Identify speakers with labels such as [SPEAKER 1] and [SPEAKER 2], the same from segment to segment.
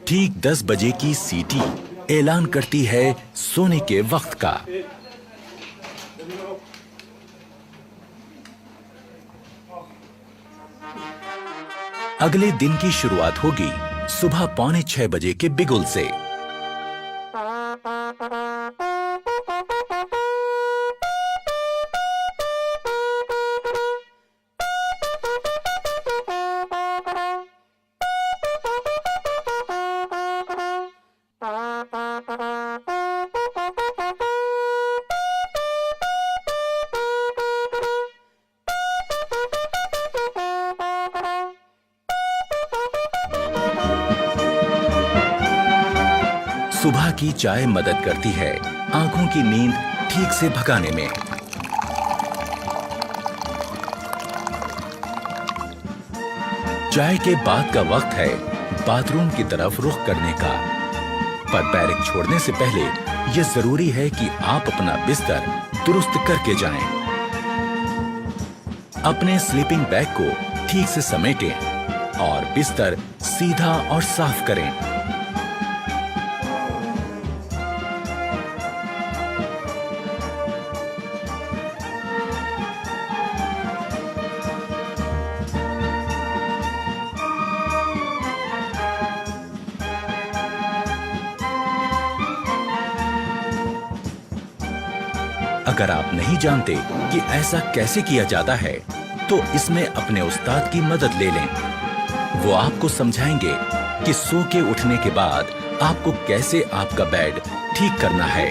[SPEAKER 1] ठीक 10 बजे की सीटी ऐलान करती है सोने के वक्त का। अगले दिन की शुरुआत होगी सुबह 5:45 बजे के बिगुल से। सुबह की चाय मदद करती है आंखों की नींद ठीक से भगाने में। चाय के बाद का वक्त है बाथरूम की तरफ रुख करने का। पर बैरक छोड़ने से पहले यह जरूरी है कि आप अपना बिस्तर दुरुस्त करके जाएं। अपने स्लीपिंग बैग को ठीक से समेटें और बिस्तर सीधा और साफ करें। अगर आप नहीं जानते कि ऐसा कैसे किया जाता है, तो इसमें अपने उस्ताद की मदद ले लें। वो आपको समझाएंगे कि सो के उठने के बाद आपको कैसे आपका बेड ठीक करना है।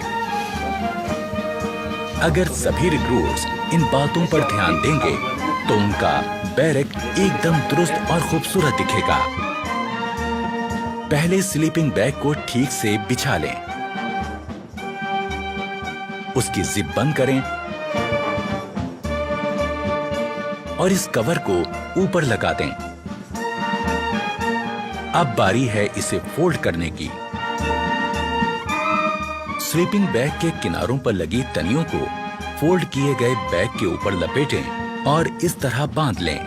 [SPEAKER 1] अगर सभी रिक्रूट्स इन बातों पर ध्यान देंगे, तो उनका बैरक एकदम दुरुस्त और खूबसूरत दिखेगा। पहले स्लीपिंग बैग को ठीक से बिछा लें, उसकी जिप बंद करें और इस कवर को ऊपर लगा दें। अब बारी है इसे फोल्ड करने की। स्लीपिंग बैग के किनारों पर लगी तनियों को फोल्ड किए गए बैग के ऊपर लपेटें और इस तरह बांध लें।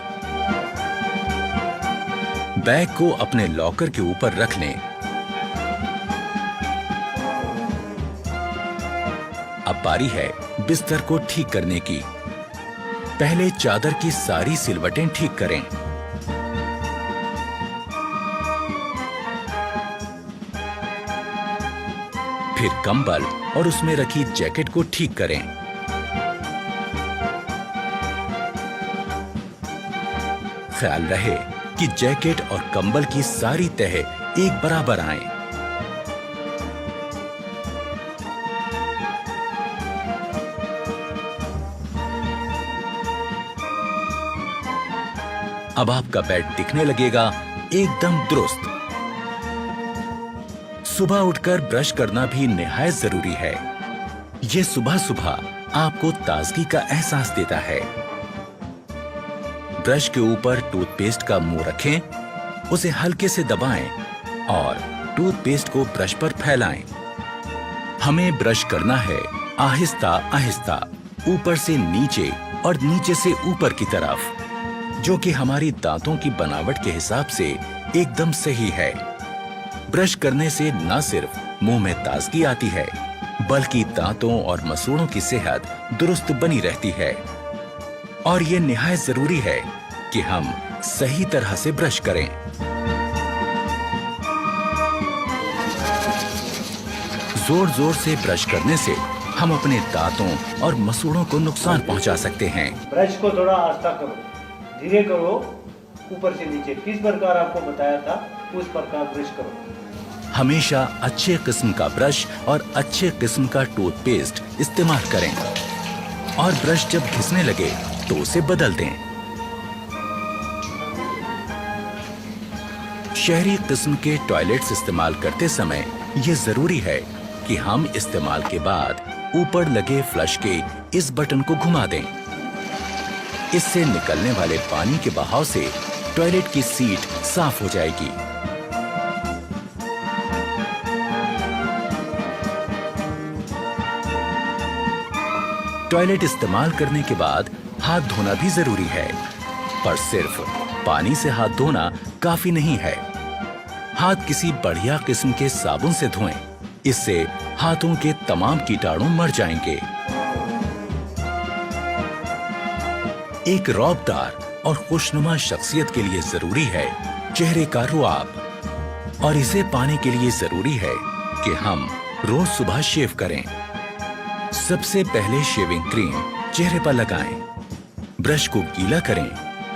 [SPEAKER 1] बैग को अपने लॉकर के ऊपर रख लें। अब बारी है बिस्तर को ठीक करने की। पहले चादर की सारी सिलवटें ठीक करें। फिर कंबल और उसमें रखी जैकेट को ठीक करें। ख्याल रहे कि जैकेट और कंबल की सारी तह एक बराबर आए। अब आपका बेड दिखने लगेगा एकदम दुरुस्त। सुबह उठकर ब्रश करना भी निहायत जरूरी है। यह सुबह सुबह आपको ताजगी का एहसास देता है। ब्रश के ऊपर टूथपेस्ट का मुंह रखें, उसे हल्के से दबाएं और टूथपेस्ट को ब्रश पर फैलाएं। हमें ब्रश करना है आहिस्ता आहिस्ता, ऊपर से नीचे और नीचे से ऊपर की तरफ, जो कि हमारी दांतों की बनावट के हिसाब से एकदम सही है। ब्रश करने से न सिर्फ मुंह में ताजगी आती है, बल्कि दांतों और मसूड़ों की सेहत दुरुस्त बनी रहती है। और ये निहायत जरूरी है कि हम सही तरह से ब्रश करें। जोर जोर से ब्रश करने से हम अपने दांतों और मसूड़ों को नुकसान पहुंचा सकते हैं।
[SPEAKER 2] ब्रश को थोड़ा आस्था करो, धीरे करो, ऊपर से नीचे किस प्रकार आपको बताया था उस प्रकार ब्रश करो।
[SPEAKER 1] हमेशा अच्छे किस्म का ब्रश और अच्छे किस्म का टूथपेस्ट इस्तेमाल करें और ब्रश जब घिसने लगे तो उसे बदल दें। शहरी किस्म के टॉयलेट्स इस्तेमाल करते समय यह जरूरी है कि हम इस्तेमाल के बाद ऊपर लगे फ्लश के इस बटन को घुमा दें। इससे निकलने वाले पानी के बहाव से टॉयलेट की सीट साफ हो जाएगी। टॉयलेट इस्तेमाल करने के बाद हाथ धोना भी जरूरी है, पर सिर्फ पानी से हाथ धोना काफी नहीं है। हाथ किसी बढ़िया किस्म के साबुन से धोएं। इससे हाथों के तमाम कीटाणु मर जाएंगे। एक रौबदार और खुशनुमा शख्सियत के लिए जरूरी है चेहरे का रुआब, और इसे पाने के लिए जरूरी है कि हम रोज सुबह शेव करें। सबसे पहले शेविंग क्रीम चेहरे पर लगाएं, ब्रश को गीला करें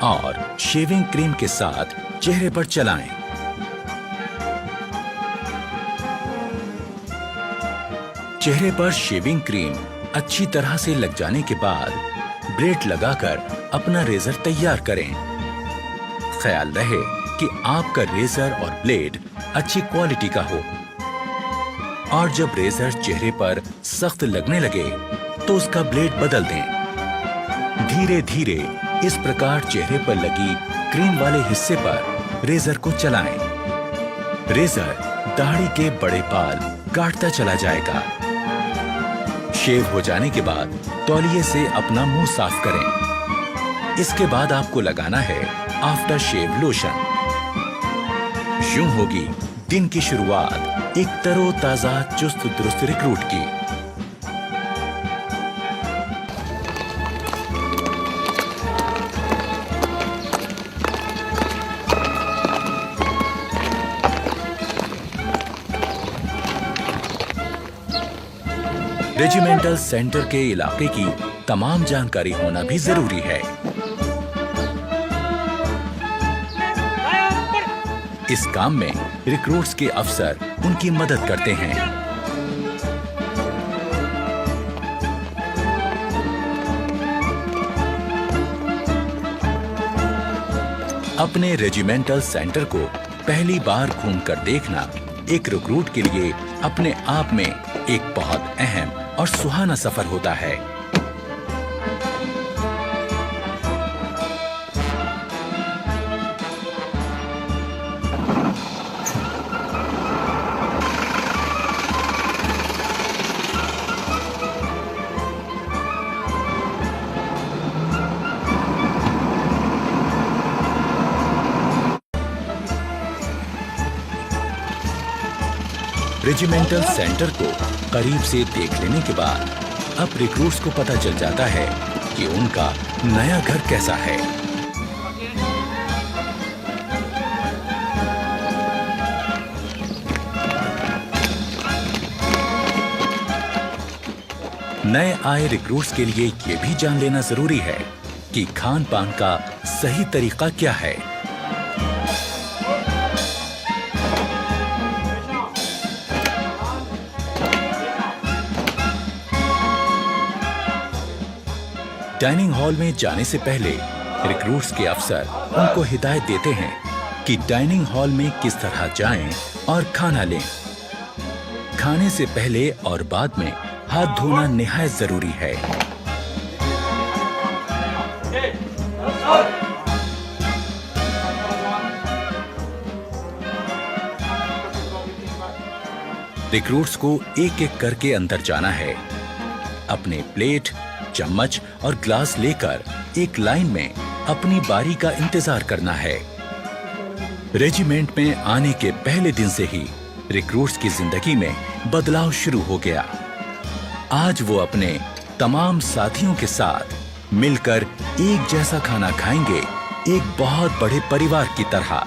[SPEAKER 1] और शेविंग क्रीम के साथ चेहरे पर चलाएं। चेहरे पर शेविंग क्रीम अच्छी तरह से लग जाने के बाद ब्लेड लगाकर अपना रेजर तैयार करें। ख्याल रहे कि आपका रेजर और ब्लेड अच्छी क्वालिटी का हो, और जब रेजर चेहरे पर सख्त लगने लगे तो उसका ब्लेड बदल दें। धीरे धीरे इस प्रकार चेहरे पर लगी क्रीम वाले हिस्से पर रेजर को चलाएं। रेजर दाढ़ी के बड़े बाल काटता चला जाएगा। शेव हो जाने के बाद तौलिए से अपना मुंह साफ करें। इसके बाद आपको लगाना है आफ्टर शेव लोशन। यूं होगी दिन की शुरुआत एक तरोताजा चुस्त दुरुस्त रिक्रूट की। रेजिमेंटल सेंटर के इलाके की तमाम जानकारी होना भी जरूरी है। इस काम में रिक्रूट्स के अफसर उनकी मदद करते हैं। अपने रेजिमेंटल सेंटर को पहली बार घूमकर देखना एक रिक्रूट के लिए अपने आप में एक बहुत अहम और सुहाना सफर होता है। रेजिमेंटल सेंटर को करीब से देख लेने के बाद अब रिक्रूट्स को पता चल जाता है कि उनका नया घर कैसा है। नए आए रिक्रूट्स के लिए ये भी जान लेना जरूरी है कि खान पान का सही तरीका क्या है। डाइनिंग हॉल में जाने से पहले रिक्रूट्स के अफसर उनको हिदायत देते हैं कि डाइनिंग हॉल में किस तरह जाएं और खाना लें। खाने से पहले और बाद में हाथ धोना निहायत जरूरी है। रिक्रूट्स को एक एक करके अंदर जाना है। अपने प्लेट, चम्मच और ग्लास लेकर एक लाइन में अपनी बारी का इंतजार करना है। रेजिमेंट में आने के पहले दिन से ही रिक्रूट्स की जिंदगी में बदलाव शुरू हो गया। आज वो अपने तमाम साथियों के साथ मिलकर एक जैसा खाना खाएंगे, एक बहुत बड़े परिवार की तरह।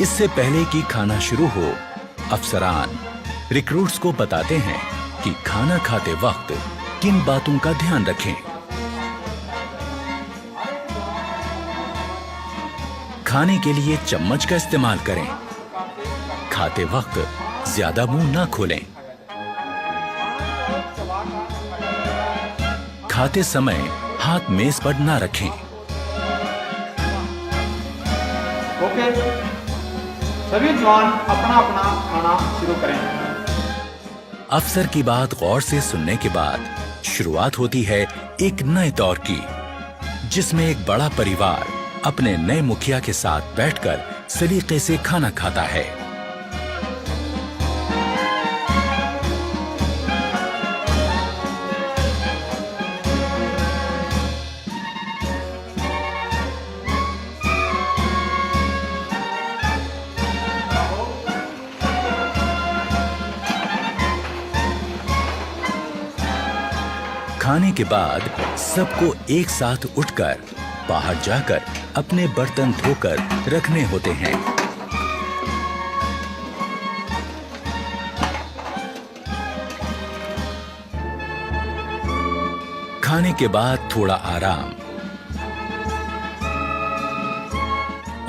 [SPEAKER 1] इससे पहले कि खाना शुरू हो, अफसरान रिक्रूट्स को बताते हैं कि खाना खाते वक्त किन बातों का ध्यान रखें। खाने के लिए चम्मच का इस्तेमाल करें। खाते वक्त ज्यादा मुंह ना खोलें। खाते समय हाथ मेज पर ना रखें।
[SPEAKER 3] ओके, सभी जवान अपना अपना खाना शुरू करें।
[SPEAKER 1] अफसर की बात गौर से सुनने के बाद शुरुआत होती है एक नए दौर की, जिसमें एक बड़ा परिवार अपने नए मुखिया के साथ बैठकर सलीके से खाना खाता है। खाने के बाद सबको एक साथ उठकर बाहर जाकर अपने बर्तन धोकर रखने होते हैं। खाने के बाद थोड़ा आराम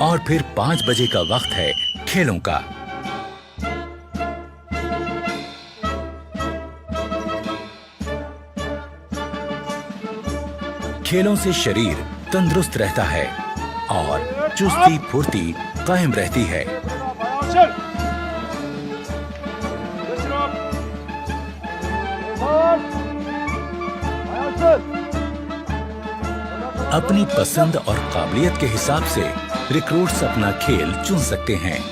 [SPEAKER 1] और फिर 5 बजे का वक्त है खेलों का। खेलों से शरीर तंदुरुस्त रहता है और चुस्ती फुर्ती कायम रहती है। अपनी पसंद और काबिलियत के हिसाब से रिक्रूट्स अपना खेल चुन सकते हैं।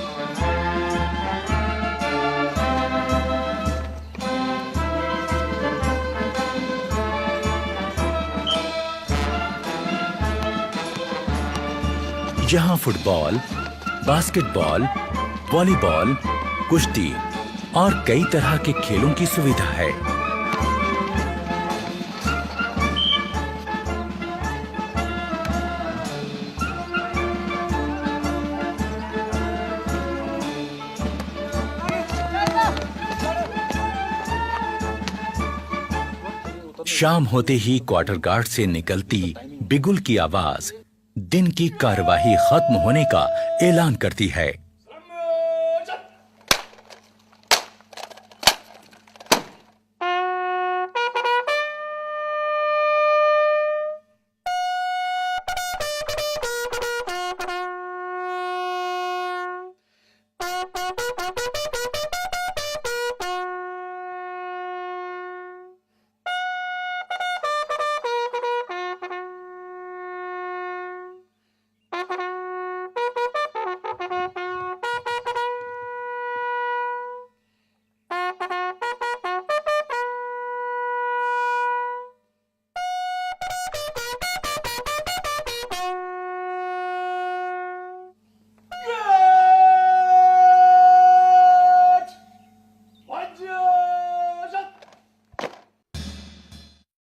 [SPEAKER 1] जहां फुटबॉल, बास्केटबॉल, वॉलीबॉल, कुश्ती और कई तरह के खेलों की सुविधा है। शाम होते ही क्वार्टर गार्ड से निकलती बिगुल की आवाज दिन की कार्यवाही खत्म होने का ऐलान करती है।